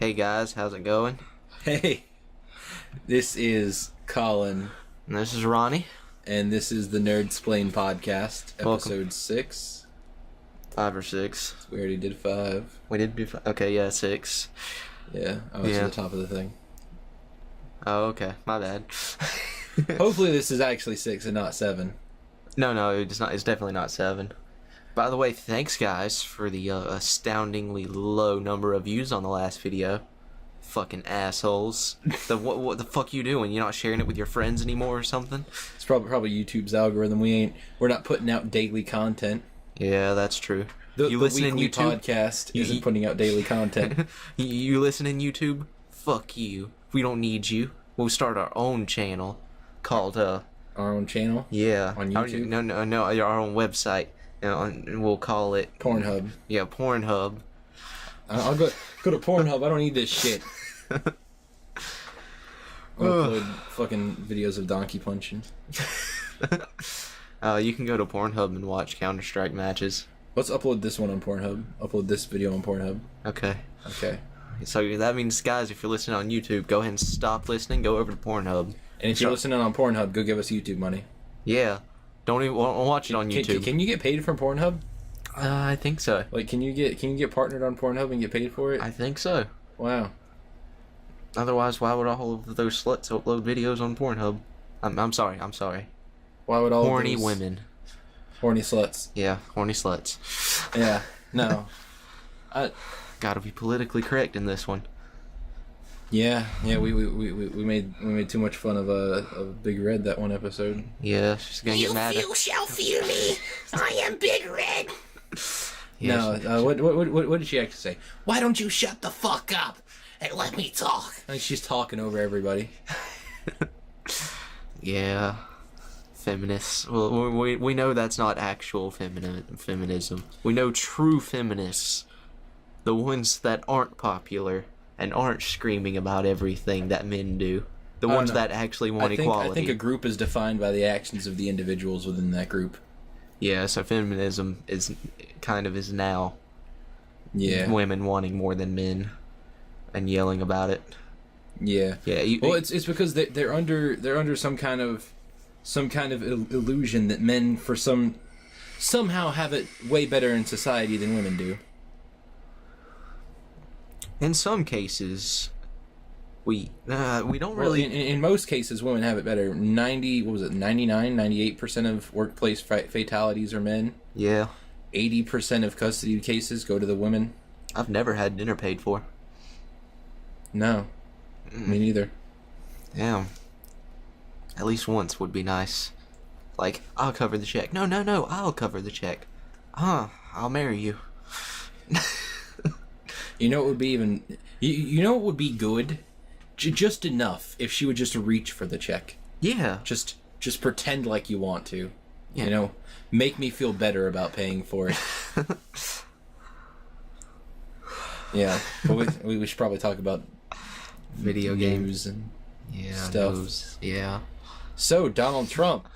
Hey guys, how's it going? Hey, this is Collin. And this is Ronnie. And this is the Nerdsplain podcast, Welcome. episode 6. 5 or 6. We already did 5. We did do 5. Okay, yeah, 6. Yeah, I was to the top of the thing. Oh, okay. My bad. Hopefully this is actually 6 and not 7. No, it's not. It's definitely not 7. By the way, thanks guys for the astoundingly low number of views on the last video. Fucking assholes. What the fuck you doing? You're not sharing it with your friends anymore or something? It's probably YouTube's algorithm. We're not putting out daily content. Yeah, that's true. The listen in weekly YouTube? Podcast isn't putting out daily content. You listen in YouTube? Fuck you. We don't need you. We'll start our own channel called Our own channel? Yeah. On YouTube? No, our own website. And we'll call it Pornhub. Yeah, Pornhub. I'll go to Pornhub. I don't need this shit. I'll upload fucking videos of donkey punching. You can go to Pornhub and watch Counter-Strike matches. Let's upload this one on Pornhub. Upload this video on Pornhub. Okay. Okay. So that means, guys, if you're listening on YouTube, go ahead and stop listening. Go over to Pornhub. And if you're listening on Pornhub, go give us YouTube money. Yeah. Don't even watch it on YouTube. Can you get paid from Pornhub? I think so. Like, can you get partnered on Pornhub and get paid for it? I think so. Wow. Otherwise, why would all of those sluts upload videos on Pornhub? I'm sorry. Why would all horny of those women? Horny sluts. Yeah, horny sluts. Yeah. No. Gotta be politically correct in this one. Yeah. We made too much fun of Big Red that one episode. Yeah, she's gonna get mad. You shall fear me. I am Big Red. Yeah, No. What did she actually say? Why don't you shut the fuck up and let me talk? I think she's talking over everybody. Yeah. Feminists. Well, we know that's not actual feminism. We know true feminists. The ones that aren't popular and aren't screaming about everything that men do. The ones that actually want equality. I think a group is defined by the actions of the individuals within that group. Yeah, so feminism is now. Yeah. Women wanting more than men and yelling about it. Yeah. Yeah. It's because they're under some kind of illusion that men somehow have it way better in society than women do. In some cases, we don't really. In most cases, women have it better. 98% of workplace fatalities are men. Yeah. 80% of custody cases go to the women. I've never had dinner paid for. No. Me neither. Yeah. At least once would be nice. Like, I'll cover the check. No, I'll cover the check. I'll marry you. You know what would be you know what would be good? Just enough if she would just reach for the check. Yeah. Just pretend like you want to. Yeah. You know, make me feel better about paying for it. Yeah, but we should probably talk about Video games and stuff. news. Yeah. So, Donald Trump.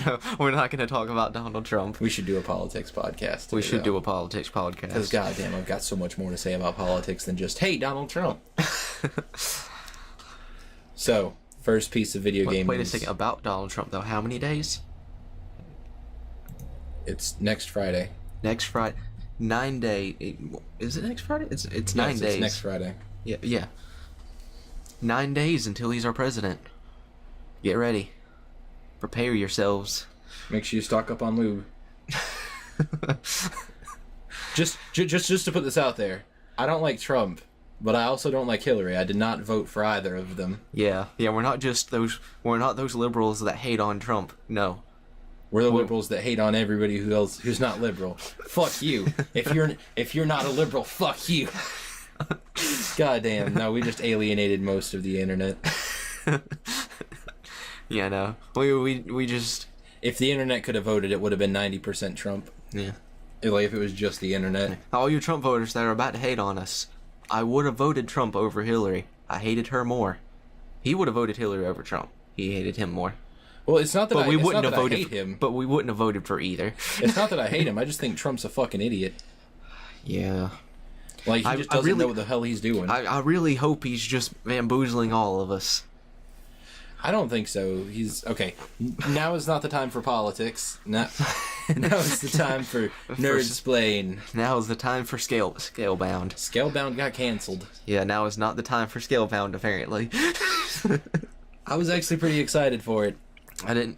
No, we're not going to talk about Donald Trump. We should do a politics podcast. We should do a politics podcast. Because, goddamn, I've got so much more to say about politics than just, hey, Donald Trump. So, first piece of video game Wait a news. second. About Donald Trump, though. How many days? It's next Friday. Next Friday. 9 days. Is it next Friday? It's 9 days. It's next Friday. Yeah. 9 days until he's our president. Get ready. Prepare yourselves. Make sure you stock up on lube. Just to put this out there, I don't like Trump, but I also don't like Hillary. I did not vote for either of them. Yeah, we're not those liberals that hate on Trump. No. We're the liberals that hate on everybody who's not liberal. Fuck you. If you're not a liberal, fuck you. Goddamn. No, we just alienated most of the internet. Yeah, no. We just. If the internet could have voted, it would have been 90% Trump. Yeah. Like if it was just the internet. All you Trump voters that are about to hate on us, I would have voted Trump over Hillary. I hated her more. He would have voted Hillary over Trump. He hated him more. Well, it's not that I hate him. But we wouldn't have voted for either. It's not that I hate him. I just think Trump's a fucking idiot. Yeah. Like, he just doesn't know what the hell he's doing. I really hope he's just bamboozling all of us. I don't think so. He's... Okay, now is not the time for politics. Now is the time for Nerdsplain. Now is the time for Scalebound. Scalebound got canceled. Yeah, now is not the time for Scalebound, apparently. I was actually pretty excited for it.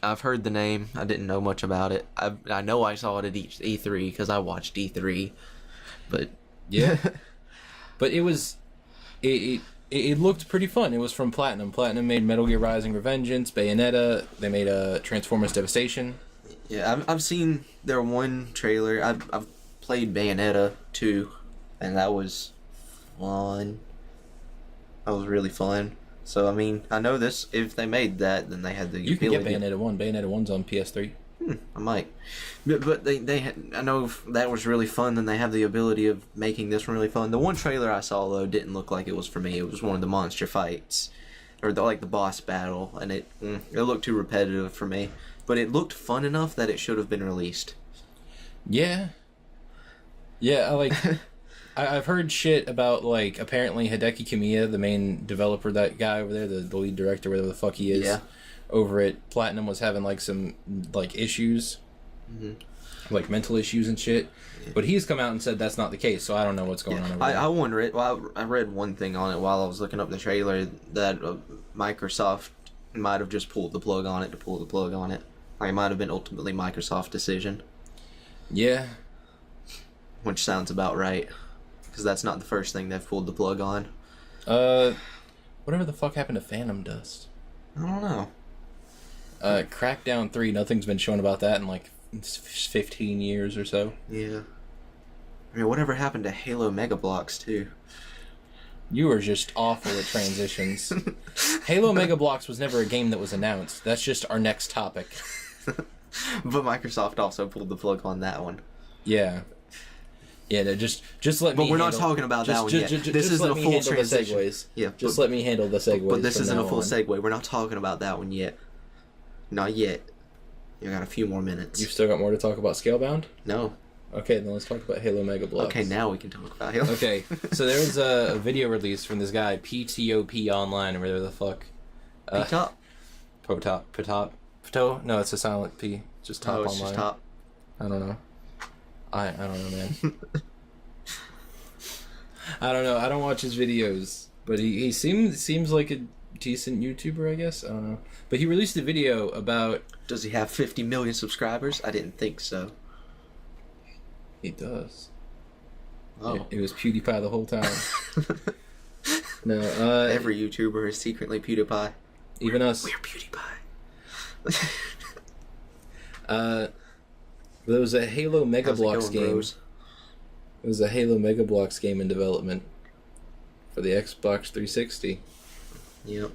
I've heard the name. I didn't know much about it. I know I saw it at E3 because I watched E3. But... Yeah. But it was... It looked pretty fun. It was from Platinum. Platinum made Metal Gear Rising: Revengeance, Bayonetta. They made Transformers Devastation. Yeah, I've seen their one trailer. I've played Bayonetta 2, and that was fun. That was really fun. So, I mean, I know this. If they made that, then they had the You can get Bayonetta 1. Bayonetta 1's on PS3. I might. But they I know if that was really fun, then they have the ability of making this one really fun. The one trailer I saw, though, didn't look like it was for me. It was one of the monster fights. Or, the boss battle. And it looked too repetitive for me. But it looked fun enough that it should have been released. Yeah. Yeah, I've heard shit about, apparently Hideki Kamiya, the main developer, that guy over there, the lead director, whatever the fuck he is. Yeah. Over at Platinum was having some issues, mental issues and shit. Yeah. But he's come out and said that's not the case. So I don't know what's going on over there. I wonder it. Well, I read one thing on it while I was looking up the trailer that Microsoft might have just pulled the plug on it to pull the plug on it. It might have been ultimately Microsoft's decision. Yeah, which sounds about right, because that's not the first thing they've pulled the plug on. Whatever the fuck happened to Phantom Dust? I don't know. Crackdown 3, nothing's been shown about that in 15 years or so. Yeah. I mean, whatever happened to Halo Mega Bloks too? You are just awful at transitions. Halo Mega Bloks was never a game that was announced. That's just our next topic. But Microsoft also pulled the plug on that one. Yeah. Yeah, no, just let me. But we're not talking about that one yet. This isn't a full transition. Yeah, just let me handle the segues. But this isn't a full segue. We're not talking about that one yet. Not yet. You got a few more minutes. You've still got more to talk about Scalebound? No. Okay, then let's talk about Halo Mega Bloks. Okay, now we can talk about Halo. Okay, so there was a video release from this guy, PTOP Online, or whatever the fuck. P-top? Potop? No, it's a silent P. Just top it's online. Just top. I don't know. I don't know, man. I don't know. I don't watch his videos, but he seems like a decent YouTuber, I guess. I don't know. But he released a video about... Does he have 50 million subscribers? I didn't think so. He does. Oh. It was PewDiePie the whole time. No, every YouTuber is secretly PewDiePie. Even us. We're PewDiePie. There was a Halo Mega Bloks game. Bros? There was a Halo Mega Bloks game in development for the Xbox 360. Yep.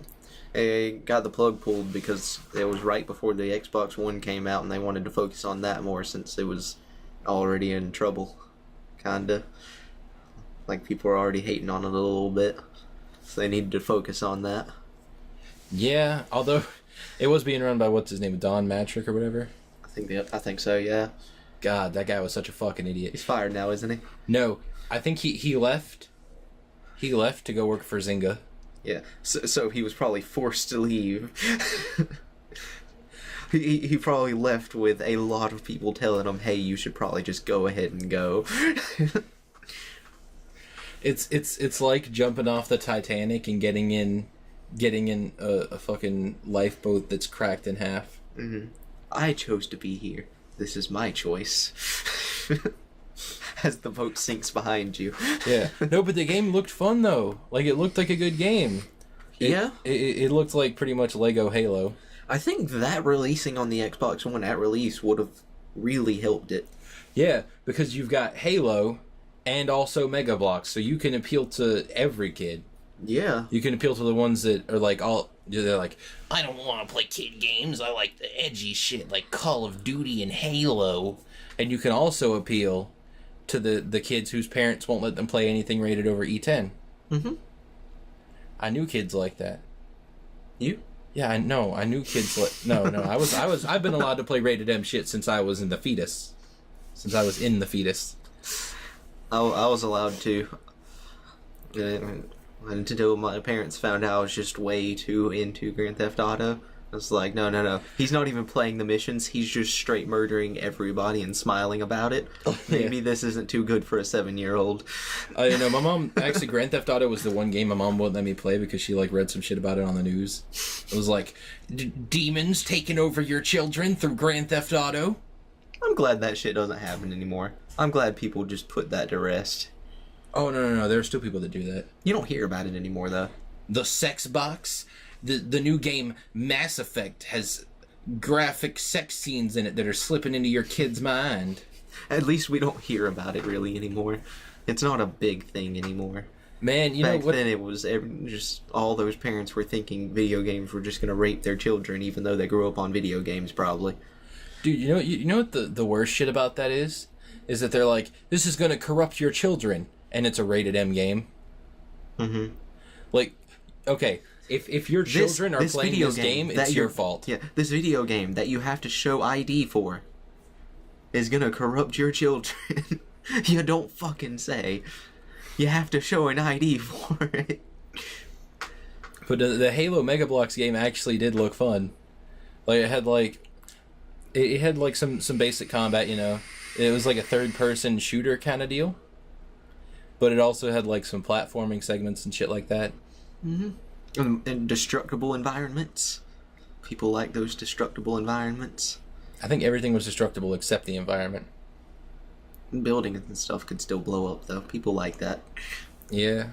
They got the plug pulled because it was right before the Xbox One came out, and they wanted to focus on that more since it was already in trouble, kinda. Like, people were already hating on it a little bit, so they needed to focus on that. Yeah, although it was being run by what's his name, Don Matrick or whatever. I think so. Yeah. God, that guy was such a fucking idiot. He's fired now, isn't he? No, I think he left. He left to go work for Zynga. Yeah. So he was probably forced to leave. He probably left with a lot of people telling him, "Hey, you should probably just go ahead and go." It's like jumping off the Titanic and getting in a fucking lifeboat that's cracked in half. Mm-hmm. I chose to be here. This is my choice. As the boat sinks behind you. Yeah. No, but the game looked fun though. Like, it looked like a good game. It looked like pretty much Lego Halo. I think that releasing on the Xbox One at release would have really helped it. Yeah, because you've got Halo and also Mega Bloks, so you can appeal to every kid. Yeah. You can appeal to the ones that are they're like, I don't want to play kid games. I like the edgy shit like Call of Duty and Halo. And you can also appeal to the kids whose parents won't let them play anything rated over E10. Mm-hmm. I knew kids like that. You? Yeah, I know. I knew kids like... No, I've been allowed to play rated M shit since I was in the fetus. I was in the fetus. I was allowed to. Until my parents found out I was just way too into Grand Theft Auto. I was like, no. He's not even playing the missions. He's just straight murdering everybody and smiling about it. Maybe this isn't too good for a 7-year-old. My mom, actually, Grand Theft Auto was the one game my mom wouldn't let me play because she, read some shit about it on the news. It was like, demons taking over your children through Grand Theft Auto. I'm glad that shit doesn't happen anymore. I'm glad people just put that to rest. Oh, no. There are still people that do that. You don't hear about it anymore, though. The sex box. The new game Mass Effect has graphic sex scenes in it that are slipping into your kid's mind. At least we don't hear about it really anymore. It's not a big thing anymore. Man, Back then it was just all those parents were thinking video games were just going to rape their children, even though they grew up on video games, probably. Dude, you know what the worst shit about that is? Is that they're like, this is going to corrupt your children, and it's a rated M game. Mm-hmm. Okay, if your children are playing this game, it's your fault. Yeah, this video game that you have to show ID for is going to corrupt your children. You don't fucking say. You have to show an ID for it. But the Halo Mega Bloks game actually did look fun. It had some basic combat, It was like a third-person shooter kind of deal. But it also had some platforming segments and shit like that. Mm-hmm. And destructible environments. People like those destructible environments. I think everything was destructible except the environment. Buildings and stuff could still blow up, though. People like that. Yeah.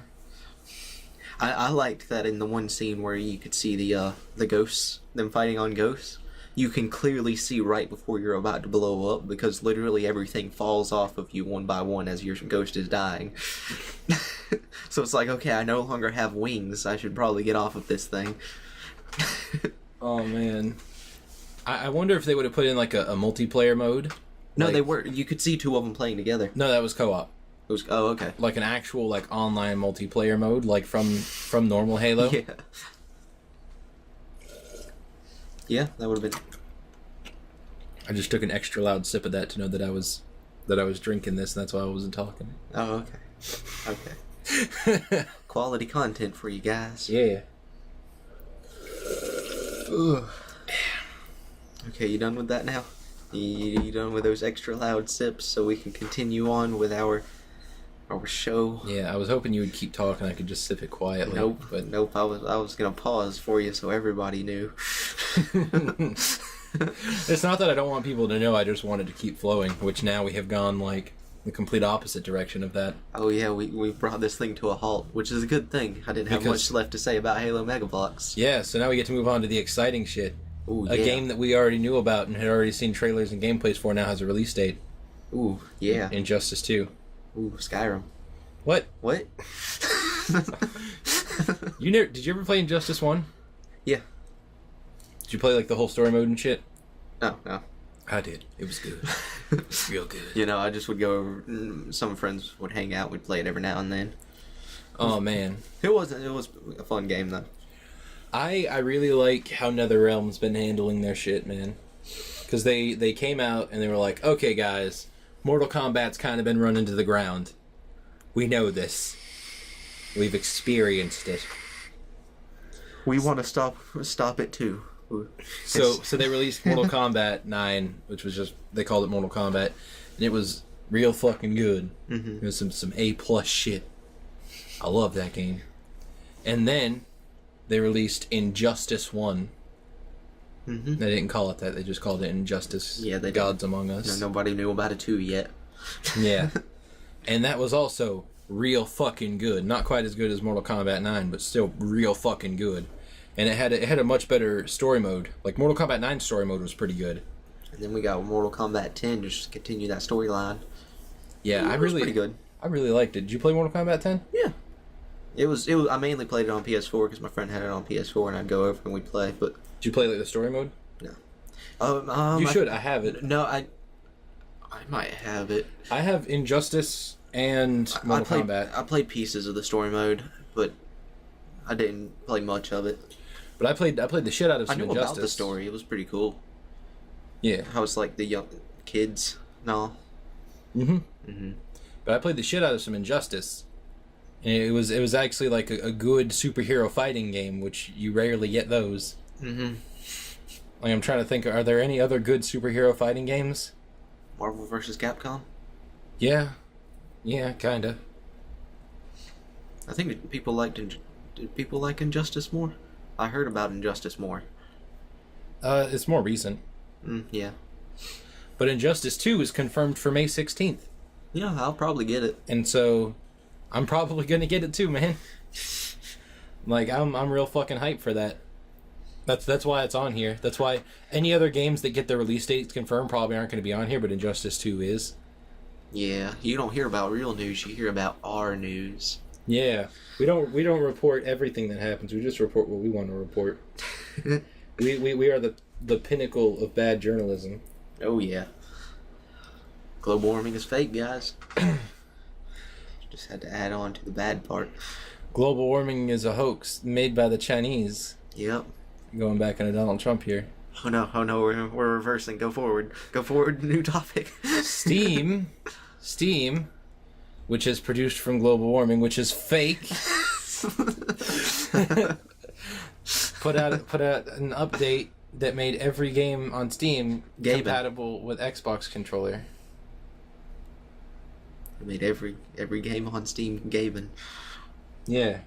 I liked that in the one scene where you could see the ghosts, them fighting on ghosts. You can clearly see right before you're about to blow up because literally everything falls off of you one by one as your ghost is dying. So it's like, okay, I no longer have wings. I should probably get off of this thing. Oh, man. I wonder if they would have put in a multiplayer mode. No, they were. You could see two of them playing together. No, that was co-op. It was, oh, okay. An actual online multiplayer mode, from normal Halo. Yeah. Yeah, that would have been. I just took an extra loud sip of that to know that I was drinking this, and that's why I wasn't talking. Oh, okay. Okay. Quality content for you guys. Yeah. Ugh. Okay, you done with that now? You done with those extra loud sips so we can continue on with our show? Yeah, I was hoping you would keep talking. I could just sip it quietly. Nope. I was gonna pause for you so everybody knew. It's not that I don't want people to know. I just wanted to keep flowing, which now we have gone the complete opposite direction of that. Oh yeah, we brought this thing to a halt, which is a good thing. I didn't have much left to say about Halo Mega Bloks. Yeah, so now we get to move on to the exciting shit. Ooh, yeah. A game that we already knew about and had already seen trailers and gameplays for now has a release date. Ooh, yeah. Injustice 2. Ooh, Skyrim. What? Did you ever play Injustice 1? Yeah. Did you play the whole story mode and shit? No. I did. It was good. Real good. I just would go over, some friends would hang out, we'd play it every now and then. Oh man. It was a fun game though. I really like how NetherRealm's been handling their shit, man. Because they came out and they were like, okay guys, Mortal Kombat's kind of been run into the ground. We know this. We've experienced it. We want to stop it too. So they released Mortal Kombat 9, which was they called it Mortal Kombat, and it was real fucking good. Mm-hmm. It was some A+ shit. I love that game. And then they released Injustice 1. Mm-hmm. They didn't call it that. They just called it Injustice. Yeah, they Gods did. Among Us. No, nobody knew about it 2 yet. Yeah. And that was also real fucking good. Not quite as good as Mortal Kombat 9, but still real fucking good. And it had a much better story mode. Mortal Kombat 9 story mode was pretty good. And then we got Mortal Kombat 10 just to continue that storyline. Yeah, it was pretty good. I really liked it. Did you play Mortal Kombat 10? Yeah. It was. I mainly played it on PS4 because my friend had it on PS4, and I'd go over and we'd play. But did you play the story mode? No. You should. I have it. No, I might have it. I have Injustice and Mortal Kombat. I played pieces of the story mode, but I didn't play much of it. But I played the shit out of some Injustice. I knew about the story. It was pretty cool. Yeah. How it's the young kids and all. Mm-hmm. Mm-hmm. But I played the shit out of some Injustice. And it was actually like a good superhero fighting game, which you rarely get those. Mm-hmm. Like, I'm trying to think, are there any other good superhero fighting games? Marvel vs. Capcom. Yeah, kinda. I think people did people like Injustice more? I heard about Injustice more. It's more recent. Yeah. But Injustice 2 is confirmed for May 16th. Yeah, I'll probably get it. And so, I'm probably gonna get it too, man. Like, I'm real fucking hyped for that. That's why it's on here. That's why any other games that get their release dates confirmed probably aren't going to be on here, but Injustice 2 is. Yeah, you don't hear about real news, you hear about our news. Yeah. We don't report everything that happens. We just report what we want to report. we are the pinnacle of bad journalism. Oh yeah. Global warming is fake, guys. Just had to add on to the bad part. Global warming is a hoax made by the Chinese. Yep. Going back into Donald Trump here. Oh no, we're reversing. Go forward. New topic. Steam, which is produced from global warming, which is fake, put out an update that made every game on Steam compatible with Xbox controller. It made every game on Steam Gaben. Yeah.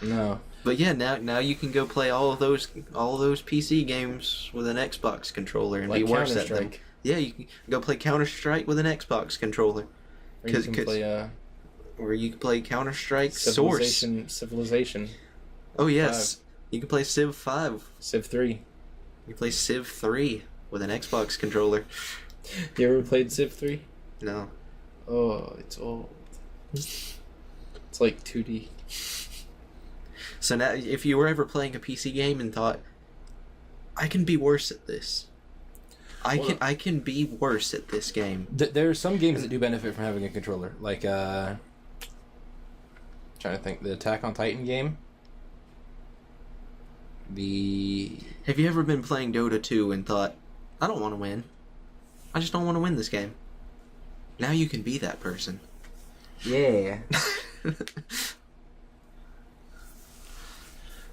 No. But yeah, now you can go play all of those PC games with an Xbox controller and Like be worse at them. Counter-Strike. Yeah, you can go play Counter-Strike with an Xbox controller. Or you can play or you can play Counter-Strike Source. Civilization. Oh yes, 5. You can play Civ 5. Civ 3. You can play Civ 3 with an Xbox controller. You ever played Civ 3? No. Oh, it's old. It's like 2D. So now, if you were ever playing a PC game and thought, I can be worse at this. I can be worse at this game. There are some games that do benefit from having a controller. Like, trying to think, the Attack on Titan game. Have you ever been playing Dota 2 and thought, I don't want to win. I just don't want to win this game. Now you can be that person. Yeah.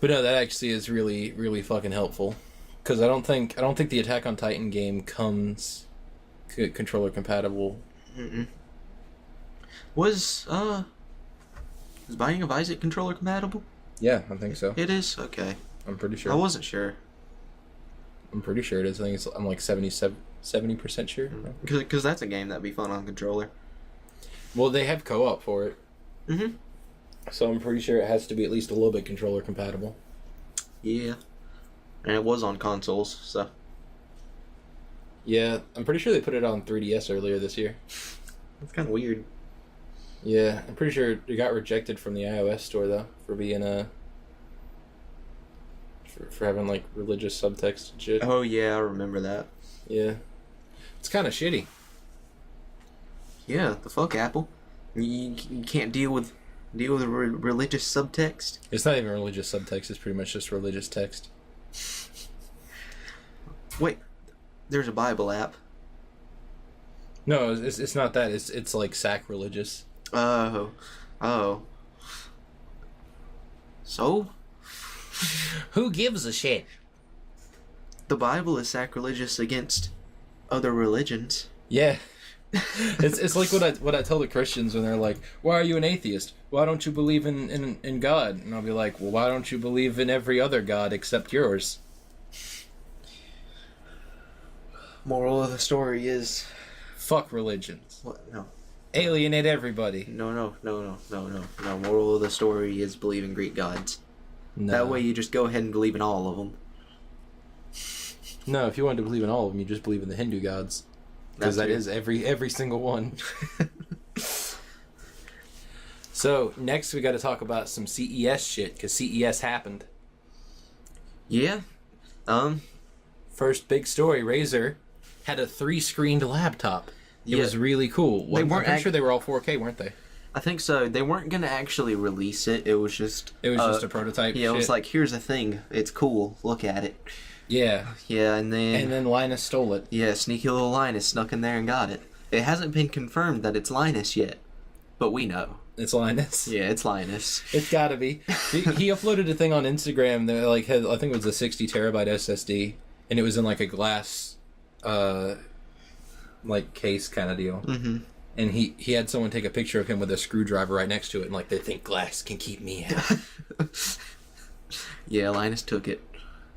But no, that actually is really, really fucking helpful. Because I don't think the Attack on Titan game comes controller compatible. Mm-mm. Was Binding of Isaac controller compatible? Yeah, I think so. It is? Okay. I'm pretty sure. I wasn't sure. I'm pretty sure it is. I think I'm like 70% sure. Because that's a game that'd be fun on controller. Well, they have co-op for it. Mm-hmm. So I'm pretty sure it has to be at least a little bit controller compatible. Yeah. And it was on consoles, so. Yeah, I'm pretty sure they put it on 3DS earlier this year. That's kind of weird. Yeah, I'm pretty sure it got rejected from the iOS store, though, for being for having, like, religious subtext and shit. Oh, yeah, I remember that. Yeah. It's kind of shitty. Yeah, the fuck, Apple. You can't deal with religious subtext. It's not even religious subtext, it's pretty much just religious text. Wait, there's a Bible app. No, it's not that. It's like sacrilegious. Oh. So? Who gives a shit? The Bible is sacrilegious against other religions. Yeah. It's like what I tell the Christians when they're like, why are you an atheist? Why don't you believe in God? And I'll be like, well, why don't you believe in every other God except yours? Moral of the story is... Fuck religions. What? No. Alienate everybody. No. Moral of the story is believe in Greek gods. No. That way you just go ahead and believe in all of them. No, if you wanted to believe in all of them, you just believe in the Hindu gods. Because that is every single one. So, next we got to talk about some CES shit, because CES happened. Yeah. First big story, Razer had a 3-screened laptop. It was really cool. They weren't I'm pretty sure they were all 4K, weren't they? I think so. They weren't going to actually release it. It was just... just a prototype. Yeah, shit. it was like, here's a thing. It's cool. Look at it. Yeah. Yeah, and then Linus stole it. Yeah, sneaky little Linus snuck in there and got it. It hasn't been confirmed that it's Linus yet. But we know. It's Linus. Yeah, it's Linus. It's gotta be. He uploaded a thing on Instagram that like had, I think it was a 60 terabyte SSD, and it was in like a glass, like case kind of deal. Mm-hmm. And he had someone take a picture of him with a screwdriver right next to it, and like they think glass can keep me out. Yeah, Linus took it.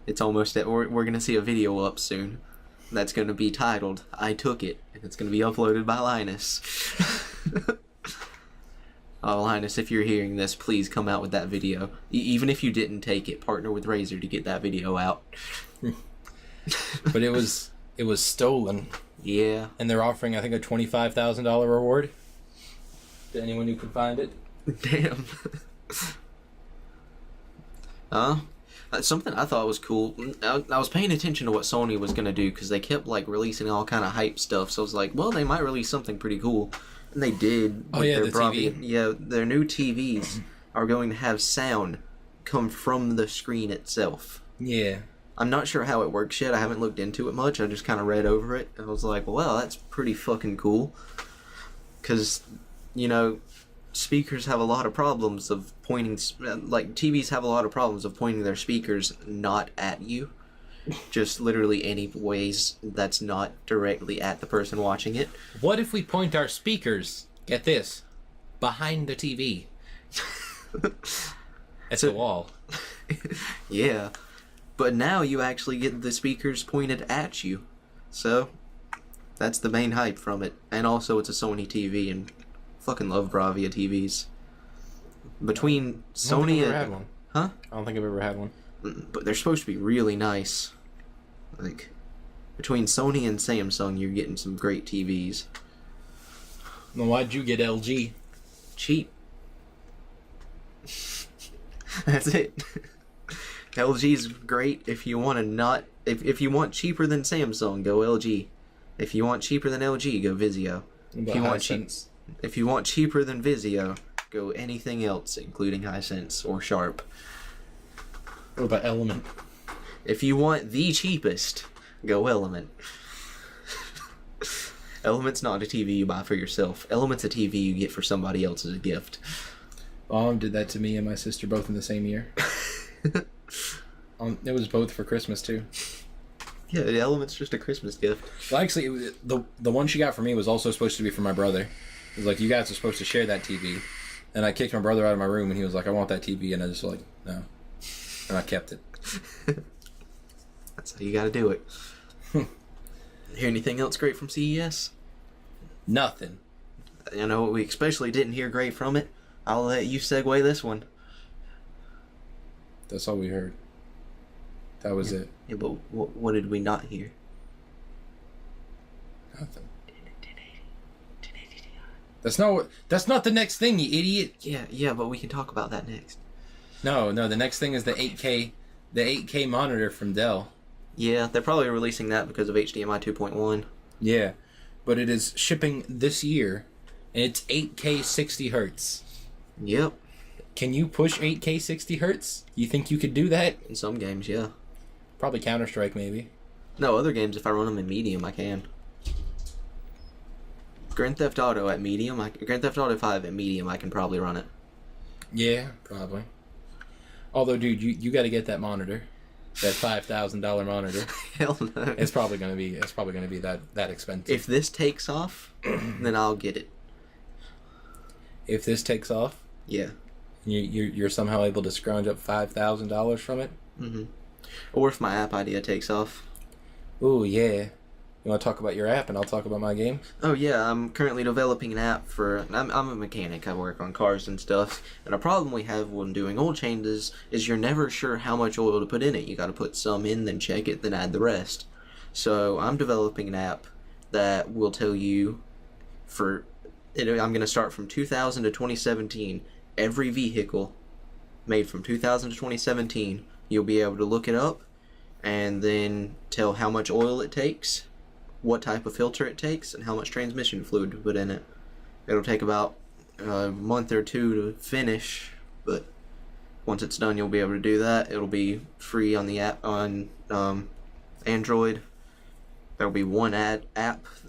It's almost that we're gonna see a video up soon. That's gonna be titled "I Took It," and it's gonna be uploaded by Linus. Oh, Linus, if you're hearing this, please come out with that video. Even if you didn't take it, partner with Razer to get that video out. But it was stolen. Yeah. And they're offering, I think, a $25,000 reward to anyone who can find it. Damn. Something I thought was cool. I was paying attention to what Sony was gonna do because they kept like releasing all kind of hype stuff. So I was like, well, they might release something pretty cool, and they did. Oh yeah, the Bravia. TV. Yeah, their new TVs are going to have sound come from the screen itself. Yeah. I'm not sure how it works yet. I haven't looked into it much. I just kind of read over it. I was like, well, that's pretty fucking cool. Because, you know, speakers have a lot of problems of pointing... Like, TVs have a lot of problems of pointing their speakers not at you. Just literally any ways that's not directly at the person watching it. What if we point our speakers, get this, behind the TV? At the wall. Yeah. But now you actually get the speakers pointed at you. So, that's the main hype from it. And also it's a Sony TV, and fucking love Bravia TVs. Between Sony I've ever and... had one. Huh? I don't think I've ever had one. But they're supposed to be really nice. Like, between Sony and Samsung, you're getting some great TVs. Then why'd you get LG? Cheap. That's it. LG's great if you want to not... If you want cheaper than Samsung, go LG. If you want cheaper than LG, go Vizio. If you want if you want cheaper than Vizio, go anything else, including Hisense or Sharp. What about Element? If you want the cheapest, go Element. Element's not a TV you buy for yourself. Element's a TV you get for somebody else as a gift. Mom did that to me and my sister both in the same year. It was both for Christmas too. Yeah, the Element's just a Christmas gift. Well, actually, it was, the one she got for me was also supposed to be for my brother. It was like, you guys are supposed to share that TV. And I kicked my brother out of my room, and he was like, I want that TV. And I just like, no. And I kept it. That's how you gotta do it. Hear anything else great from CES? Nothing. You know, we especially didn't hear great from it. I'll let you segue this one. That's all we heard. That was it. Yeah, but what did we not hear? Nothing. That's not the next thing, you idiot. Yeah, but we can talk about that next. No, the next thing is the 8K monitor from Dell. Yeah, they're probably releasing that because of HDMI 2.1. Yeah, but it is shipping this year, and it's 8K 60 hertz. Yep. Can you push 8K 60 hertz? You think you could do that? In some games, yeah. Probably Counter-Strike, maybe. No, other games, if I run them in medium, I can. Grand Theft Auto at medium, Grand Theft Auto 5 at medium, I can probably run it. Yeah, probably. Although, dude, you got to get that monitor, that $5,000 monitor. Hell no. It's probably gonna be that expensive. If this takes off, then I'll get it. If this takes off, Yeah. you're somehow able to scrounge up $5,000 from it. Mm-hmm. Or if my app idea takes off. Ooh, yeah. You want to talk about your app, and I'll talk about my game? Oh yeah, I'm currently developing an app for... I'm a mechanic, I work on cars and stuff, and a problem we have when doing oil changes is you're never sure how much oil to put in it. You gotta put some in, then check it, then add the rest. So I'm developing an app that will tell you I'm gonna start from 2000 to 2017. Every vehicle made from 2000 to 2017, you'll be able to look it up and then tell how much oil it takes, what type of filter it takes, and how much transmission fluid to put in it. It'll take about a month or two to finish, but once it's done, you'll be able to do that. It'll be free on the app on Android. There'll be one ad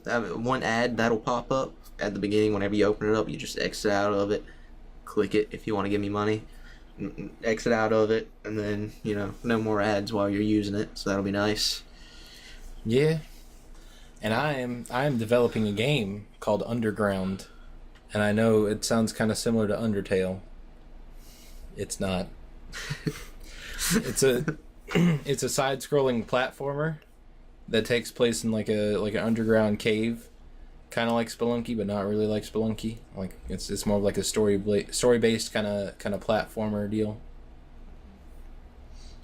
that'll pop up at the beginning, whenever you open it up, you just exit out of it, click it if you want to give me money, exit out of it, and then, no more ads while you're using it, so that'll be nice. Yeah. And I am developing a game called Underground, and I know it sounds kind of similar to Undertale. It's not. It's a side-scrolling platformer that takes place in like an underground cave, kind of like Spelunky, but not really like Spelunky. Like it's more of like a story-based kind of platformer deal.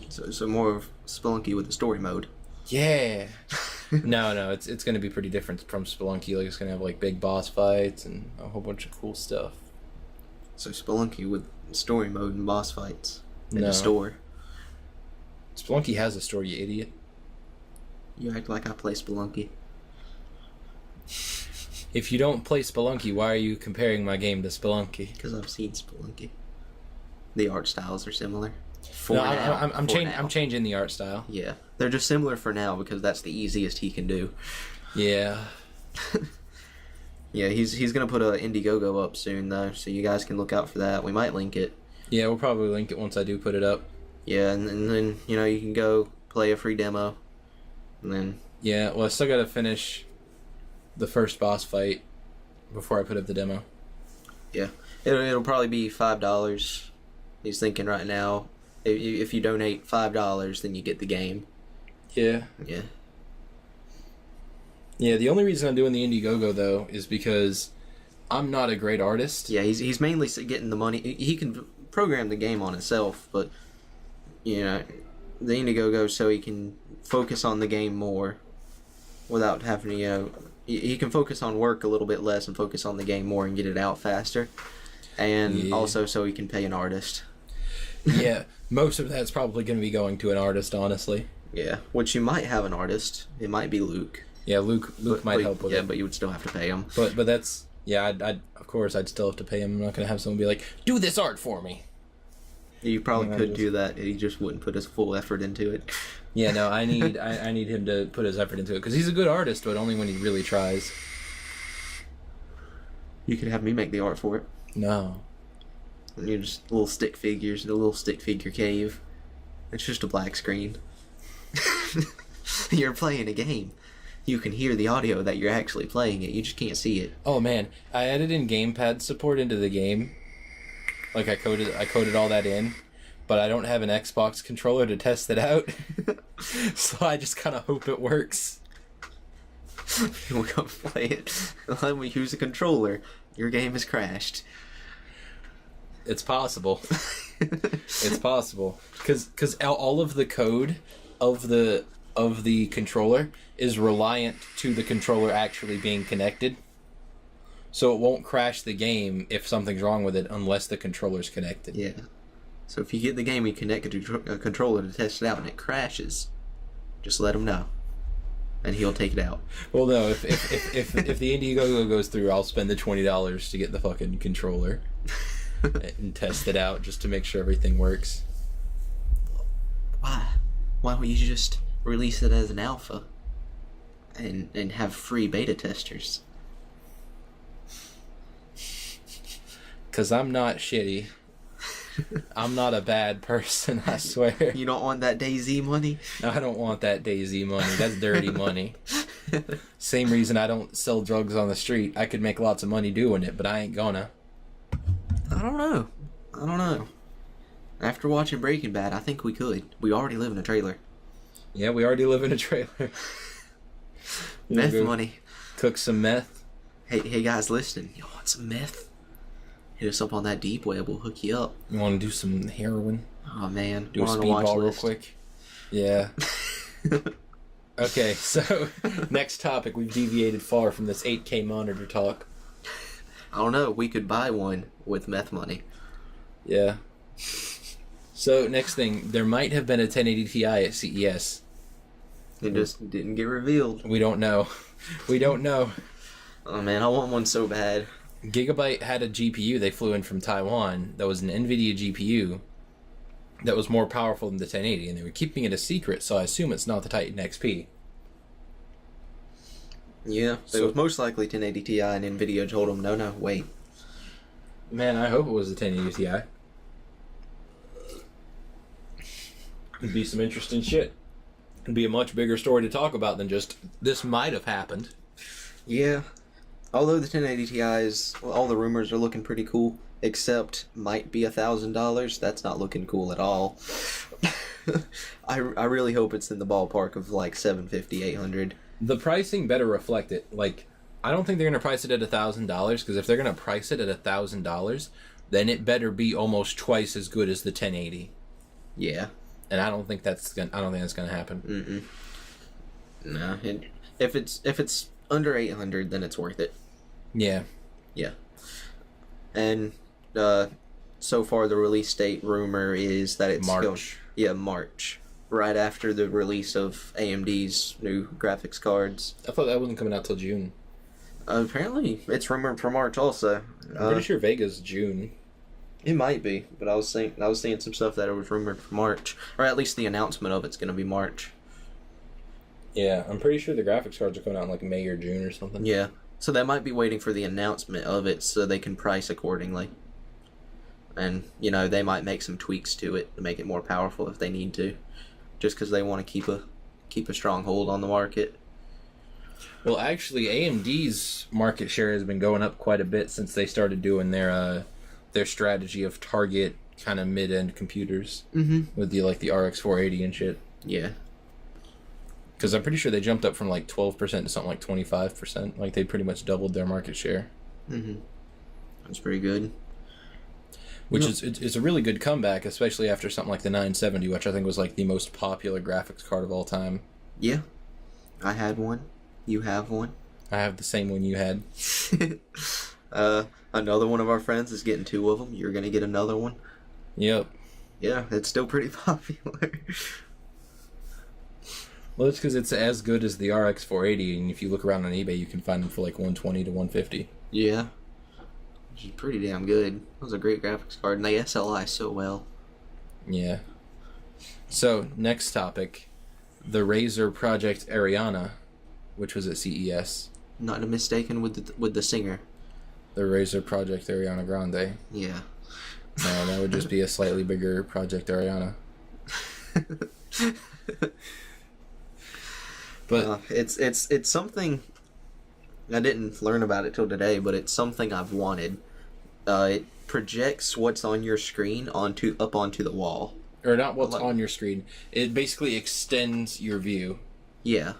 So more of Spelunky with the story mode. Yeah. No, it's gonna be pretty different from Spelunky. Like it's gonna have like big boss fights and a whole bunch of cool stuff. So Spelunky with story mode and boss fights in No. the store. Spelunky has a story, you idiot. You act like I play Spelunky. If you don't play Spelunky, why are you comparing my game to Spelunky? Because I've seen Spelunky. The art styles are similar. No, I'm changing the art style. Yeah, they're just similar for now because that's the easiest he can do. Yeah. Yeah, he's gonna put a Indiegogo up soon though, so you guys can look out for that. We might link it. Yeah, we'll probably link it once I do put it up. Yeah, and then you can go play a free demo, and then Yeah, well, I still gotta finish the first boss fight before I put up the demo. yeah, it'll probably be $5. He's thinking right now, if you donate $5, then you get the game. Yeah. Yeah. Yeah, the only reason I'm doing the Indiegogo, though, is because I'm not a great artist. Yeah, he's mainly getting the money. He can program the game on itself, but the Indiegogo so he can focus on the game more without having to, he can focus on work a little bit less and focus on the game more and get it out faster. And also so he can pay an artist. Yeah, most of that's probably going to be going to an artist, honestly. Yeah, which you might have an artist. It might be Luke. Yeah, Luke might help with it. Yeah, but you would still have to pay him. But that's, yeah, I'd of course I'd still have to pay him. I'm not going to have someone be like, do this art for me. You probably could do that. He just wouldn't put his full effort into it. Yeah, no, I need him to put his effort into it because he's a good artist, but only when he really tries. You could have me make the art for it. No. And you're just little stick figures in a little stick figure cave. It's just a black screen. You're playing a game. You can hear the audio that you're actually playing it. You just can't see it. Oh man, I added in gamepad support into the game. Like I coded all that in, but I don't have an Xbox controller to test it out. So I just kind of hope it works. We'll go play it. Let me use a controller. Your game is crashed. It's possible. It's possible because all of the code of the controller is reliant to the controller actually being connected. So it won't crash the game if something's wrong with it unless the controller's connected. Yeah. So if you get the game, you connect it to a controller to test it out, and it crashes, just let him know, and he'll take it out. Well, no, if the Indiegogo goes through, I'll spend the $20 to get the fucking controller and test it out just to make sure everything works. Why? Why don't you just release it as an alpha, and have free beta testers? Because I'm not shitty. I'm not a bad person, I swear. You don't want that DayZ money? I don't want that DayZ money. That's dirty money. Same reason I don't sell drugs on the street. I could make lots of money doing it, but I ain't gonna. I don't know. After watching Breaking Bad, I think we could. We already live in a trailer. Yeah, we already live in a trailer. Meth money. Cook some meth. Hey guys, listen. You want some meth? Hit us up on that deep web. We'll hook you up. You want to do some heroin? Oh man, Do a speedball real quick. Yeah. Okay, so next topic. We've deviated far from this 8K monitor talk. I don't know. We could buy one with meth money. Yeah. So next thing, there might have been a 1080 Ti at CES. It just didn't get revealed. We don't know. We don't know. Oh man, I want one so bad. Gigabyte had a GPU they flew in from Taiwan that was an NVIDIA GPU that was more powerful than the 1080, and they were keeping it a secret, so I assume it's not the Titan XP. Yeah, So- it was most likely 1080 Ti, and Nvidia told them, no, wait. Man, I hope it was a 1080 Ti. It'd be some interesting shit. It'd be a much bigger story to talk about than just, this might have happened. Yeah. Although the 1080 Ti's, well, all the rumors are looking pretty cool, except might be $1,000. That's not looking cool at all. I really hope it's in the ballpark of like 750, 800. The pricing better reflect it. Like, I don't think they're going to price it at $1,000, because if they're going to price it at $1,000, then it better be almost twice as good as the 1080. Yeah. And I don't think that's going to happen. Nah. If it's under 800, then it's worth it. Yeah. Yeah. And so far the release date rumor is that it's March. March. Right after the release of AMD's new graphics cards. I thought that wasn't coming out till June. Apparently, it's rumored for March also. I'm pretty sure Vega's June. It might be, but I was seeing some stuff that it was rumored for March, or at least the announcement of it's going to be March. Yeah, I'm pretty sure the graphics cards are coming out in like May or June or something. Yeah, so they might be waiting for the announcement of it so they can price accordingly. And they might make some tweaks to it to make it more powerful if they need to, just because they want to keep a strong hold on the market. Well, actually, AMD's market share has been going up quite a bit since they started doing their strategy of target kind of mid-end computers with the RX 480 and shit. Yeah. Because I'm pretty sure they jumped up from like 12% to something like 25%. Like, they pretty much doubled their market share. That's pretty good. Which is a really good comeback, especially after something like the 970, which I think was like the most popular graphics card of all time. Yeah. I had one. You have one. I have the same one you had. Another one of our friends is getting 2 of them. You're going to get another one. Yep. Yeah, it's still pretty popular. Well, it's because it's as good as the RX 480, and if you look around on eBay, you can find them for like 120 to 150. Yeah. Which is pretty damn good. It was a great graphics card, and they SLI so well. Yeah. So, next topic. The Razer Project Ariana, which was at CES. Not to mistaken with the singer. The Razer Project Ariana Grande. Yeah. No, that would just be a slightly bigger Project Ariana. But it's something I didn't learn about it till today, but it's something I've wanted. It projects what's on your screen up onto the wall. or not what's on your screen. It basically extends your view. Yeah.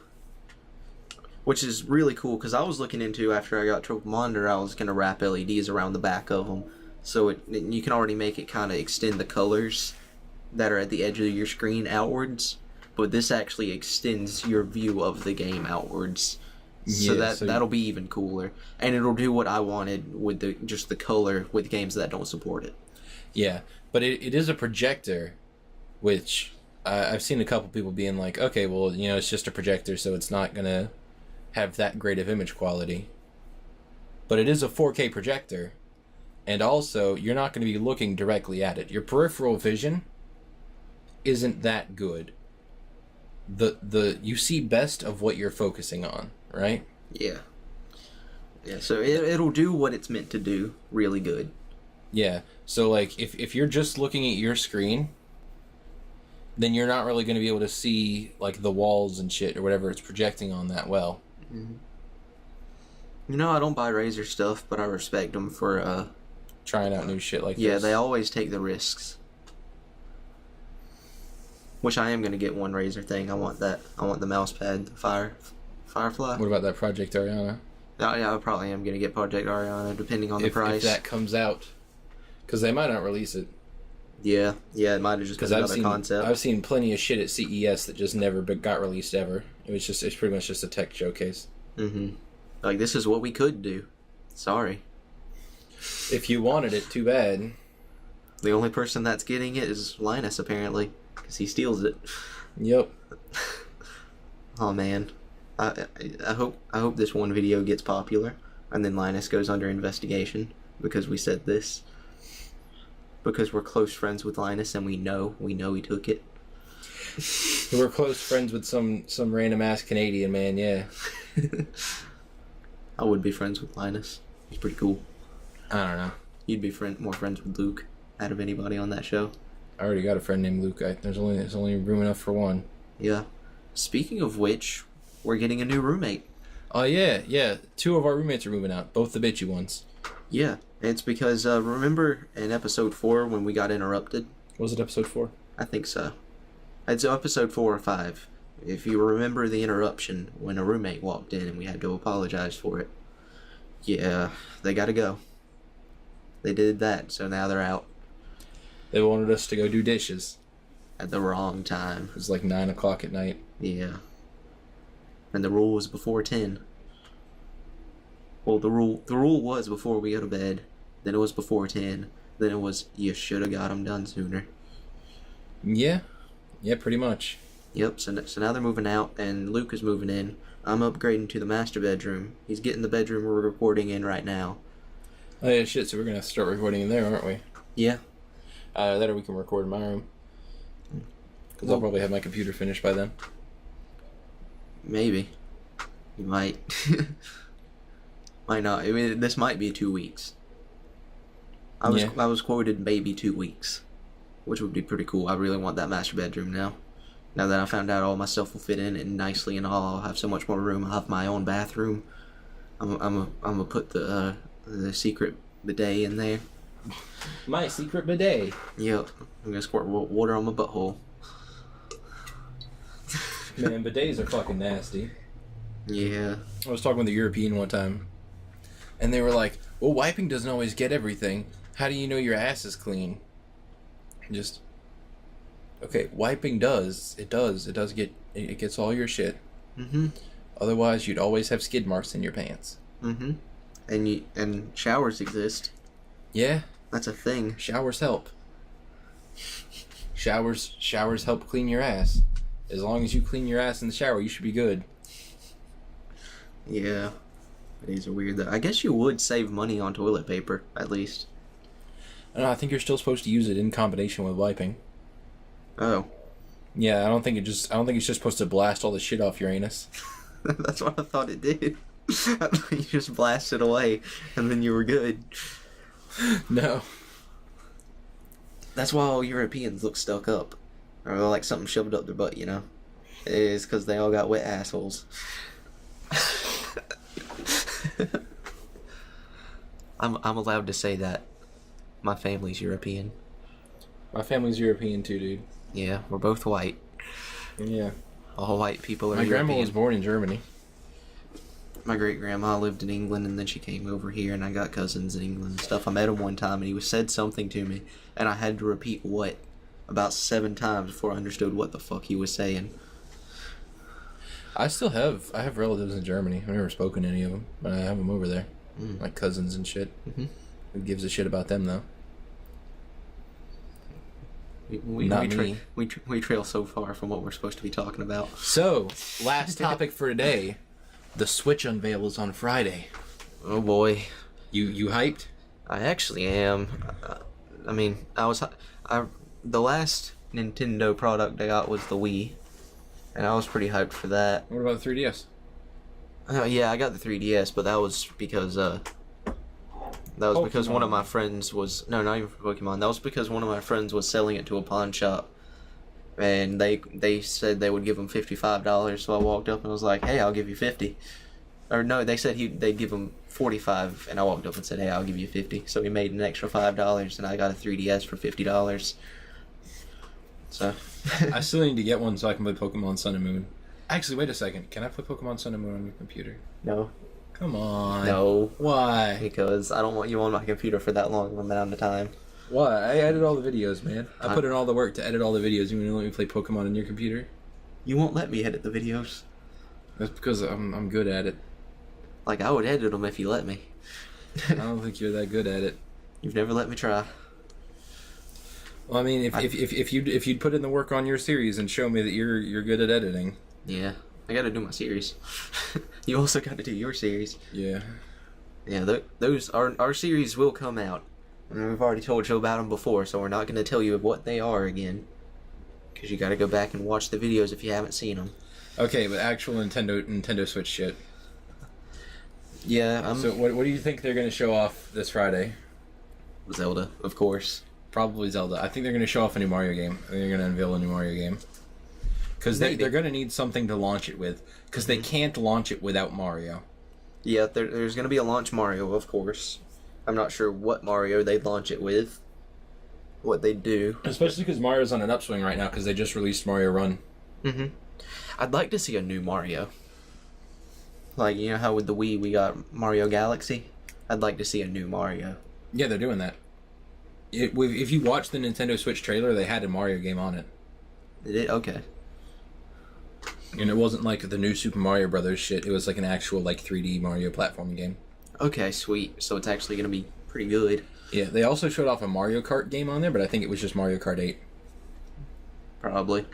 Which is really cool, because I was looking into, after I got Triple Monitor, I was going to wrap LEDs around the back of them. So you can already make it kind of extend the colors that are at the edge of your screen outwards. But this actually extends your view of the game outwards. So Yeah, that'll be even cooler. And it'll do what I wanted with just the color with games that don't support it. Yeah, but it is a projector, which I've seen a couple people being like, okay, well, it's just a projector, so it's not going to have that great of image quality. But it is a 4K projector, and also, you're not going to be looking directly at it. Your peripheral vision isn't that good. You see best of what you're focusing on, right? Yeah. Yeah, so it'll do what it's meant to do really good. Yeah, so like if you're just looking at your screen, then you're not really going to be able to see like the walls and shit or whatever it's projecting on that well. Mm-hmm. I don't buy Razer stuff, but I respect them for trying out new shit like this. Yeah, they always take the risks. Which I am going to get one Razer thing. I want that. I want the mouse pad, the Firefly. What about that Project Ariana? Yeah, I probably am going to get Project Ariana, depending on the price. If that comes out. Because they might not release it. Yeah, it might have just been another concept. I've seen plenty of shit at CES that just never got released ever. It's pretty much just a tech showcase. Mm-hmm. Like, this is what we could do. Sorry. If you wanted it, too bad. The only person that's getting it is Linus, apparently, because he steals it. Yep. Oh man, I hope this one video gets popular, and then Linus goes under investigation because we said this. Because we're close friends with Linus, and we know he took it. We're close friends with some random ass Canadian man, yeah. I would be friends with Linus. He's pretty cool. I don't know. You'd be more friends with Luke out of anybody on that show. I already got a friend named Luke. There's only room enough for one. Yeah. Speaking of which, we're getting a new roommate. Oh, yeah. 2 of our roommates are moving out. Both the bitchy ones. Yeah. It's because, remember in episode 4 when we got interrupted? Was it episode 4? I think so. It's episode 4 or 5. If you remember the interruption when a roommate walked in and we had to apologize for it. Yeah, they gotta go. They did that, so now they're out. They wanted us to go do dishes. At the wrong time. It was like 9 o'clock at night. Yeah. And the rule was before 10. Well, the rule was before we go to bed. Then it was before 10. Then it was, you should have got them done sooner. Yeah, pretty much. Yep, so now they're moving out, and Luke is moving in. I'm upgrading to the master bedroom. He's getting the bedroom we're recording in right now. Oh yeah, shit, so we're gonna have to start recording in there, aren't we? Yeah. That or we can record in my room. Because I'll probably have my computer finished by then. Maybe. You might. Might not. I mean, this might be 2 weeks. I was quoted maybe 2 weeks, which would be pretty cool. I really want that master bedroom now. Now that I found out all my stuff will fit in it nicely and all, I'll have so much more room. I'll have my own bathroom. I'm gonna put the secret bidet in there. My secret bidet. Yep. I'm gonna squirt water on my butthole. Man, bidets are fucking nasty. Yeah. I was talking with a European one time, and they were like, well, wiping doesn't always get everything. How do you know your ass is clean? Just... Okay, wiping does. It gets all your shit. Mm-hmm. Otherwise, you'd always have skid marks in your pants. Mm-hmm. And showers exist. Yeah. That's a thing. Showers help. Showers help clean your ass. As long as you clean your ass in the shower, you should be good. Yeah. These are weird though. I guess you would save money on toilet paper, at least. I think you're still supposed to use it in combination with wiping. Oh. Yeah, I don't think it's just supposed to blast all the shit off your anus. That's what I thought it did. You just blast it away, and then you were good. No. That's why all Europeans look stuck up. Or like something shoved up their butt, you know? It is because they all got wet assholes. I'm allowed to say that. My family's European. My family's European too, dude. Yeah, we're both white. Yeah. All white people are My European. grandma was born in Germany. My great-grandma lived in England, and then she came over here, and I got cousins in England and stuff. I met him one time, and he said something to me, and I had to repeat what about 7 times before I understood what the fuck he was saying. I have relatives in Germany. I've never spoken to any of them, but I have them over there. Like cousins and shit. Mm-hmm. Who gives a shit about them, though? We trail so far from what we're supposed to be talking about. So, last topic for today. The Switch unveil is on Friday. Oh boy. You hyped? I actually am. I mean, the last Nintendo product I got was the Wii, and I was pretty hyped for that. What about the 3DS? Yeah, I got the 3DS, but that was because because one of my friends was not even for Pokemon. That was because one of my friends was selling it to a pawn shop, and they said they would give him $55. So I walked up and was like, "Hey, I'll give you 50." Or no, they said they'd give him 45, and I walked up and said, "Hey, I'll give you 50." So he made an extra $5, and I got a 3DS for $50. So I still need to get one so I can play Pokemon Sun and Moon. Actually, wait a second. Can I play Pokemon Sun and Moon on your computer? no, Come on. no, Why? because I don't want you on my computer for that long of an amount of time. Why? I edit all the videos, man. I put in all the work to edit all the videos. You want to let me play Pokemon on your computer? You won't let me edit the videos. That's because I'm good at it. Like, I would edit them if you let me. I don't think you're that good at it. You've never let me try. Well, I mean, if you'd put in the work on your series and show me that you're good at editing. Yeah, I gotta do my series. You also gotta do your series. Yeah. Yeah, those our series will come out. And we've already told you about them before, so we're not gonna tell you what they are again. Because you gotta go back and watch the videos if you haven't seen them. Okay, but actual Nintendo Switch shit. Yeah, So what do you think they're going to show off this Friday? Zelda, of course. Probably Zelda. I think they're going to show off a new Mario game. I think they're going to unveil a new Mario game. Because they're going to need something to launch it with. Because they can't launch it without Mario. Yeah, there's going to be a launch Mario, of course. I'm not sure what Mario they'd launch it with. What they'd do. Especially because Mario's on an upswing right now because they just released Mario Run. Mm-hmm. I'd like to see a new Mario. Like, you know how with the Wii we got Mario Galaxy? I'd like to see a new Mario. Yeah, they're doing that. If you watch the Nintendo Switch trailer, they had a Mario game on it. Did it? Okay. And it wasn't like the new Super Mario Brothers shit. It was like an actual like 3D Mario platforming game. Okay, sweet. So it's actually going to be pretty good. Yeah, they also showed off a Mario Kart game on there, but I think it was just Mario Kart 8. Probably.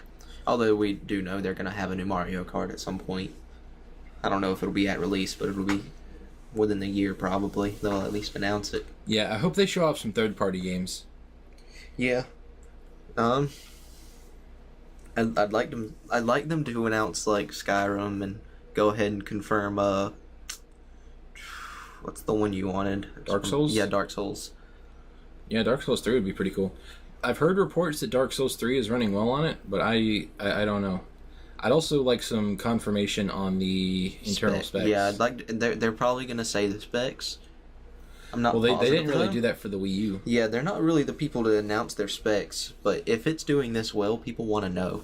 Although we do know they're going to have a new Mario Kart at some point. I don't know if it'll be at release, but it'll be within the year probably. They'll at least announce it. Yeah, I hope they show off some third-party games. Yeah. I'd like them to announce like Skyrim and go ahead and confirm what's the one you wanted? Dark Souls? Yeah, Dark Souls. Yeah, Dark Souls 3 would be pretty cool. I've heard reports that Dark Souls 3 is running well on it, but I don't know. I'd also like some confirmation on the internal specs. Yeah, I'd like they're probably going to say the specs. I'm not Well, they didn't really though. do that for the Wii U. Yeah, they're not really the people to announce their specs, but if it's doing this well, people want to know.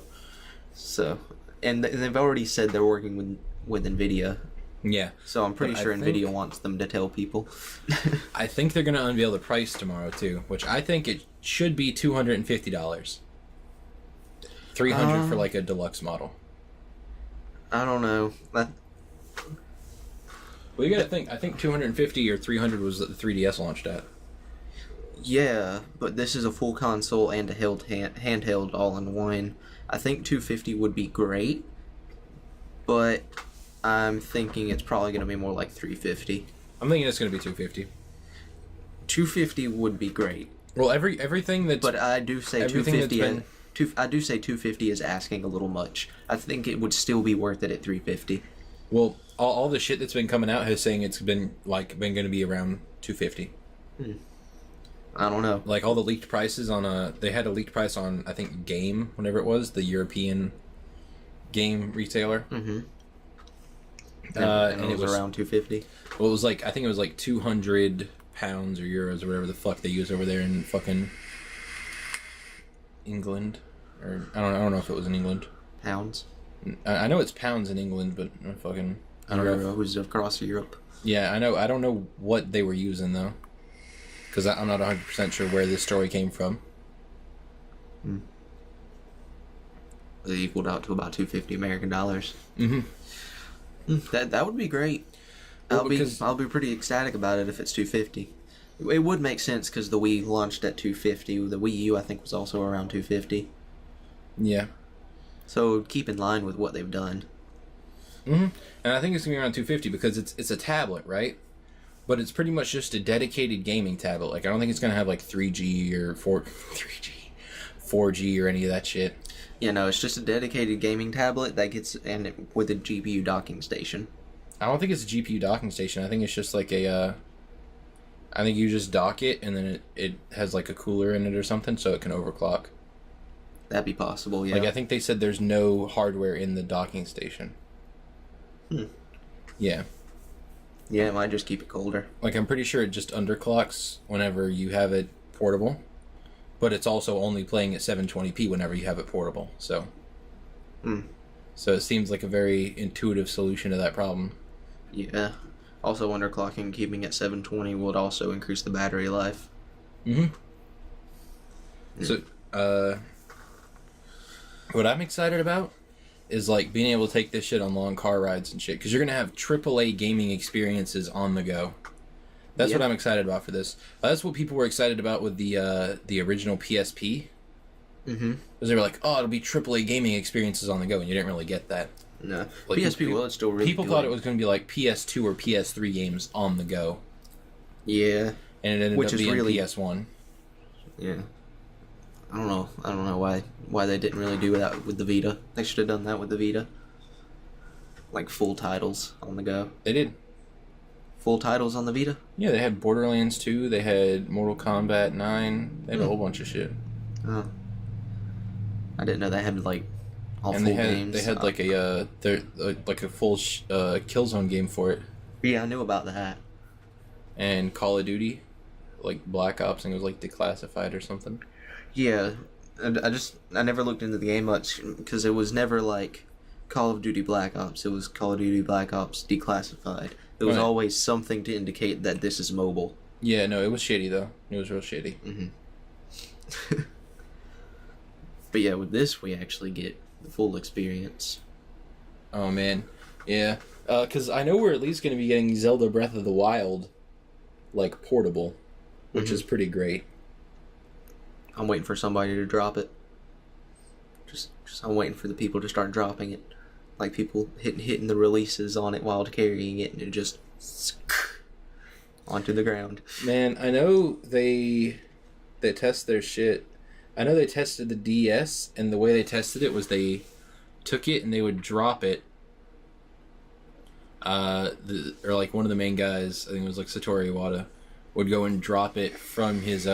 So, and they've already said they're working with NVIDIA. Yeah. So I'm pretty But sure NVIDIA wants them to tell people. I think they're going to unveil the price tomorrow, too, which I think it should be $250. $300 for, like, a deluxe model. I don't know. Well, you gotta think, I think 250 or 300 was what the 3DS launched at. Yeah, but this is a full console and a handheld all in one. I think 250 would be great, but I'm thinking it's probably going to be more like 350. I'm thinking it's gonna be 250. 250 would be great. Well, everything that's... But I do say everything 250. that's been- I do say 250 is asking a little much. I think it would still be worth it at 350. Well, all the shit that's been coming out has saying it's been going to be around 250. I don't know. Like all the leaked prices on they had a leaked price on I think Game, whenever it was, the European game retailer. Mm-hmm. And it was around 250. Well, it was like I think it was like 200 pounds or euros or whatever the fuck they use over there in fucking England, or I don't know if it was in England. Pounds. I know it's pounds in England, but fucking I don't know who's across Europe. Yeah, I know. I don't know what they were using though, because I'm not 100% sure where this story came from. They equaled out to about 250 American dollars. Mm-hmm. That would be great. Well, I'll be pretty ecstatic about it if it's 250. It would make sense because the Wii launched at 250. The Wii U I think was also around 250. Yeah. So keep in line with what they've done. Mm-hmm. And I think it's gonna be around 250 because it's a tablet, right? But it's pretty much just a dedicated gaming tablet. Like I don't think it's gonna have like 3G or 4G or any of that shit. Yeah, no, it's just a dedicated gaming tablet that gets with a GPU docking station. I don't think it's a GPU docking station. I think it's just like a. I think you just dock it and then it has like a cooler in it or something, so it can overclock. That'd be possible, yeah. Like I think they said there's no hardware in the docking station. Yeah. Yeah, it might just keep it colder. Like I'm pretty sure it just underclocks whenever you have it portable, but it's also only playing at 720p whenever you have it portable. So. So it seems like a very intuitive solution to that problem. Yeah. Also, underclocking, keeping it 720 would also increase the battery life. Mm-hmm. So, what I'm excited about is like being able to take this shit on long car rides and shit, because you're gonna have AAA gaming experiences on the go. That's what I'm excited about for this. That's what people were excited about with the original PSP. Mm-hmm. Because they were like, oh, it'll be AAA gaming experiences on the go, and you didn't really get that. No. Like, PSP was still really people good. thought it was going to be like PS2 or PS3 games on the go. Yeah. And it ended up being PS1. Yeah. I don't know why they didn't really do that with the Vita. They should have done that with the Vita. Like full titles on the go. They did. full titles on the Vita? Yeah, they had Borderlands 2, they had Mortal Kombat 9, they had a whole bunch of shit. Oh. I didn't know they had, like, all And full they had games. they had like a full Killzone game for it, Yeah, I knew about that. and Call of Duty, like Black Ops, and it was like declassified or something. Yeah, I never looked into the game much because it was never like Call of Duty Black Ops. It was Call of Duty Black Ops Declassified. There was Right. always something to indicate that this is mobile. Yeah, no, it was shitty though. It was real shitty. Mm-hmm. But yeah, with this we actually get the full experience. Oh man, yeah. Because I know we're at least going to be getting Zelda Breath of the Wild, like portable, which is pretty great. I'm waiting for somebody to drop it. Just I'm waiting for the people to start dropping it, like people hitting the releases on it while carrying it, and it just onto the ground. Man, I know they test their shit. I know they tested the DS, and the way they tested it was they took it and they would drop it. Or like one of the main guys, I think it was like Satoru Iwata, would go and drop it from his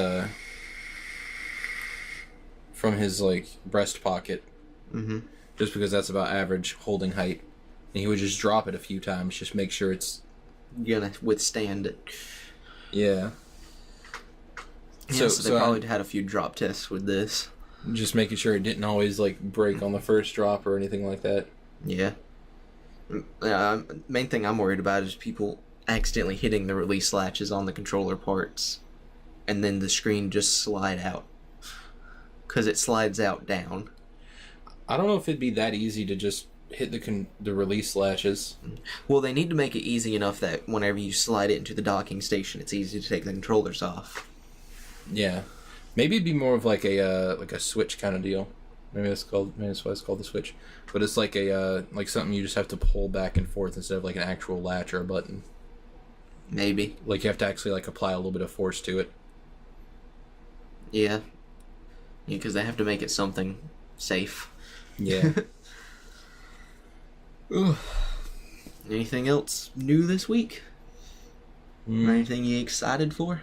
like breast pocket, just because that's about average holding height, and he would just drop it a few times, just make sure it's Gonna withstand it. yeah. Yeah, so they probably had a few drop tests with this. Just making sure it didn't always like break on the first drop or anything like that. Yeah. Main thing I'm worried about is people accidentally hitting the release latches on the controller parts, and then the screen just slide out. Because it slides out down. I don't know if it'd be that easy to just hit the release latches. Well, they need to make it easy enough that whenever you slide it into the docking station, it's easy to take the controllers off. Yeah, maybe it'd be more of like a Switch kind of deal. Maybe that's why it's called the Switch. But it's like like something you just have to pull back and forth instead of like an actual latch or a button. Maybe. Like you have to actually like apply a little bit of force to it. Yeah. Yeah, because they have to make it something safe. Yeah. Anything else new this week? Or anything you excited for?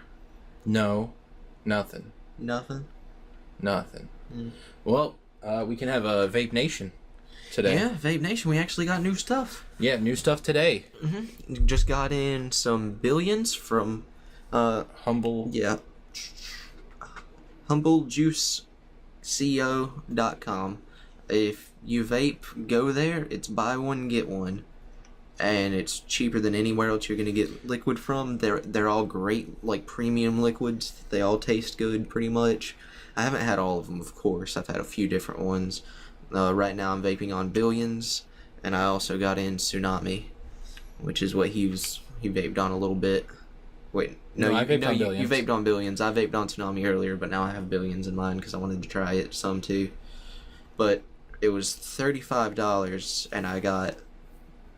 No, nothing. Nothing? Nothing. Well, we can have a Vape Nation today. Yeah, Vape Nation, we actually got new stuff. Yeah, new stuff today. Just got in some billions from Humble. yeah, humblejuiceco.com. If you vape, go there. It's buy one get one, and it's cheaper than anywhere else you're gonna get liquid from. They're all great, like premium liquids. They all taste good, pretty much. I haven't had all of them, of course. I've had a few different ones. Right now I'm vaping on Billions, and I also got in Tsunami, which is what he vaped on a little bit. Wait, no, I vaped on you Billions. vaped on Billions. I vaped on Tsunami earlier, but now I have Billions in mine because I wanted to try it some too. But it was $35, and I got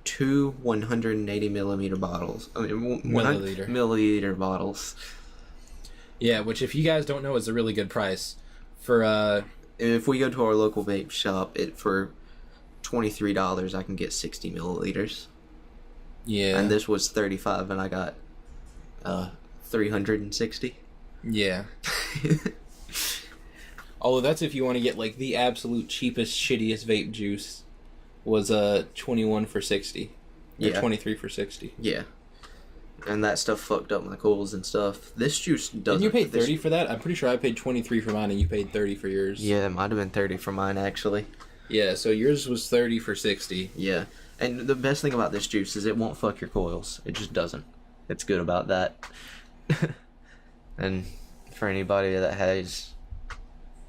two 180 milliliter bottles. I mean, milliliter bottles. Yeah, which if you guys don't know is a really good price. For If we go to our local vape shop, for $23 I can get 60 milliliters. yeah. And this was 35, and I got 360. Yeah. Although that's if you want to get like the absolute cheapest, shittiest vape juice was 21 for 60. Or Yeah. 23 for 60. Yeah. And that stuff fucked up my coils and stuff. This juice doesn't. Didn't you pay 30 for that? I'm pretty sure I paid 23 for mine and you paid 30 for yours. Yeah, it might have been 30 for mine, actually. Yeah, so yours was 30 for 60. Yeah. And the best thing about this juice is it won't fuck your coils. It just doesn't. It's good about that. And for anybody that has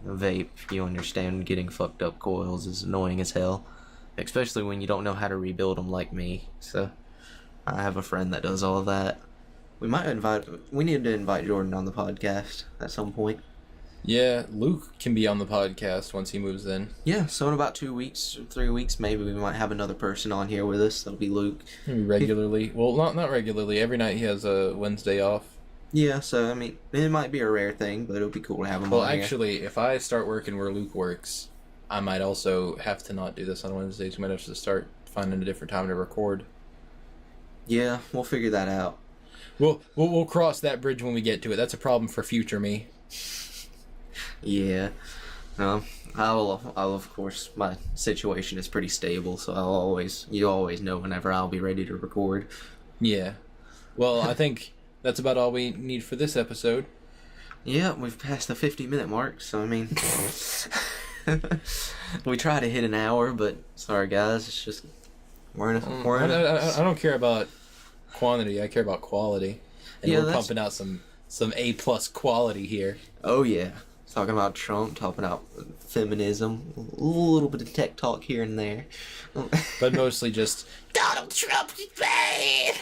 a vape, you understand getting fucked up coils is annoying as hell. Especially when you don't know how to rebuild them like me. So, I have a friend that does all of that. We need to invite Jordan on the podcast at some point. Yeah, Luke can be on the podcast once he moves in. Yeah, so in about 2 weeks, 3 weeks, maybe we might have another person on here with us. That'll be Luke. Regularly. Well, not regularly. Every night he has a Wednesday off. Yeah, so, I mean, it might be a rare thing, but it'll be cool to have him Well, on here. actually, if I start working where Luke works, I might also have to not do this on Wednesdays. We might have to start finding a different time to record. Yeah, we'll figure that out. We'll cross that bridge when we get to it. That's a problem for future me. Yeah. No, I'll of course, my situation is pretty stable, so you always know whenever I'll be ready to record. Yeah. Well, I think that's about all we need for this episode. Yeah, we've passed the 50-minute mark, so I mean, we try to hit an hour, but sorry guys, it's just we're in I don't care about quantity. I care about quality. And Yeah, we're pumping out some A+ quality here. Oh yeah, talking about Trump, talking about feminism, a little bit of tech talk here and there, But mostly just Donald Trump is bad.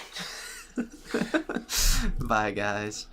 bye guys.